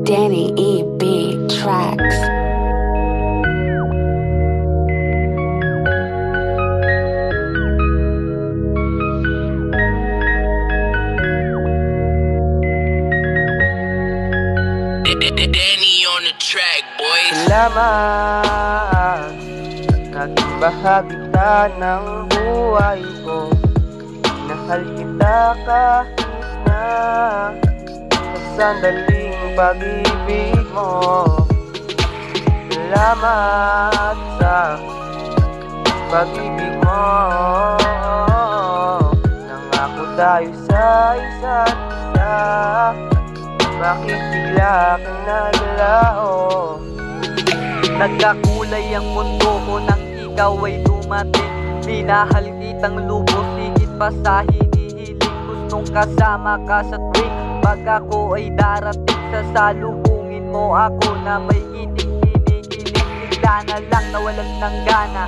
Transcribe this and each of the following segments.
Danny E. Beat Tracks. Danny on the track, boys. Salamat, naging bahagi ka ng buhay ko. Minahal kita kahit na sa sandaling pag-ibig mo. Salamat sa pag-ibig mo. Nangako tayo sa isa't isa. Bakit bigla kang naglao? Nagkakulay ang mundo ko nang ikaw ay dumating. Minahal kitang lubos, higit pa sa hinihiling. Gustong kasama ka sa tuwing pag ako ay darating. Sasalubungin mo ako na may ngiting kinikilig. Bigla na lang nawalan ng gana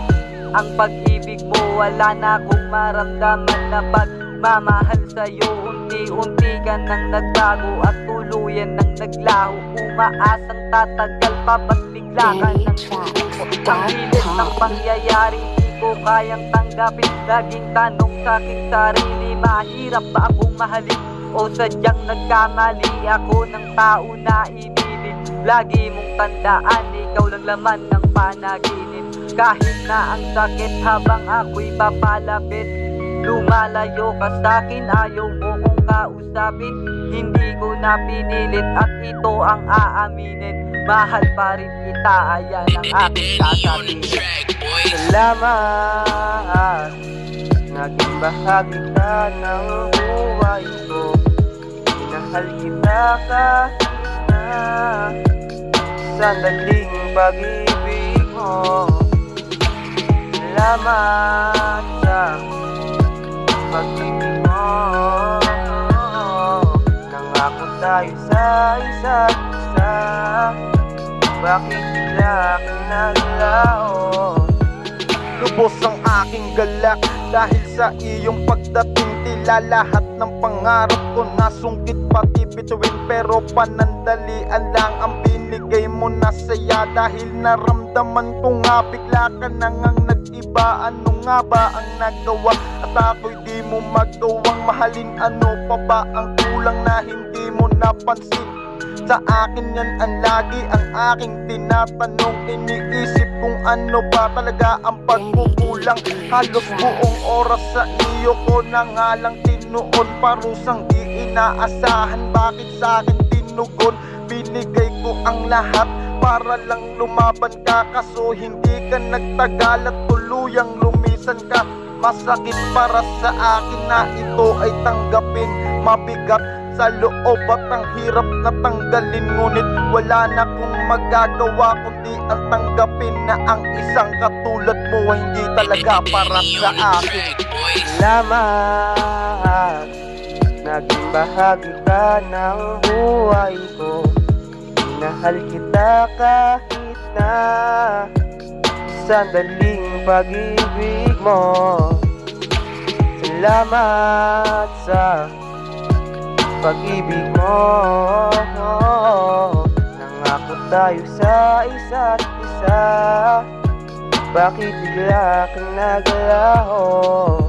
ang pag-ibig mo. Wala na akong maramdaman na pagmamahal sa'yo. Unti-unti ka nang nagbago at tuluyan nang naglaho. Umaasang tatagal pa ba't bigla ka nang suko? Ang hilit ng pangyayari di ko kayang tanggapin. Laging tanong sa aking sarili, mahirap ba akong mahalin? O sadyang nagkamali ako ng tao na ibibig? Lagi mong tandaan, ikaw lang laman ng panaginip. Kahit na ang sakit habang ako'y papalapit, lumalayo ka sa'kin, ayaw mo kong kausapin. Hindi ko na pinilit at ito ang aaminin. Mahal pa rin kita, ayan ang aking sasabihin. Salamat, naging bahagi ka ng buhay ko. Minahal kita kahit na sandaling pag-ibig mo. Salamat sa pag-ibig mo. Nangako tayo sa isa't isa. Bakit bigla kang naglao? Lubos ang aking galak dahil sa iyong pagdating. Tila lahat ng pangarap ko nasungkit pati bituin. Pero panandalian lang ang binigay mo na saya. Dahil naramdaman ko nga bigla ka na ngang nag-iba. Ano nga ba ang nagawa at ako'y di mo magawang mahalin? Ano pa ba ang kulang na hindi mo napansin? Sa akin yan ang lagi ang aking tinatanong. Iniisip kung ano ba talaga ang pagkukulang. Halos buong oras sa iyo ko na nga lang tinuon. Parusang di inaasahan, bakit sa akin tinugon? Binigay ko ang lahat para lang lumaban ka. Kaso hindi ka nagtagal at tuluyang lumisan ka. Masakit para sa akin na ito ay tanggapin. Mabigat sa loob at ang hirap na tanggalin. Ngunit wala na kong magagawa kundi ang tanggapin na ang isang katulad mo ay hindi talaga para sa akin. Salamat, naging bahagi ka ng buhay ko. Minahal kita kahit na sandaling pag-ibig mo. Salamat sa pag-ibig mo. Nangako tayo sa isa't isa. Bakit bigla kang naglao?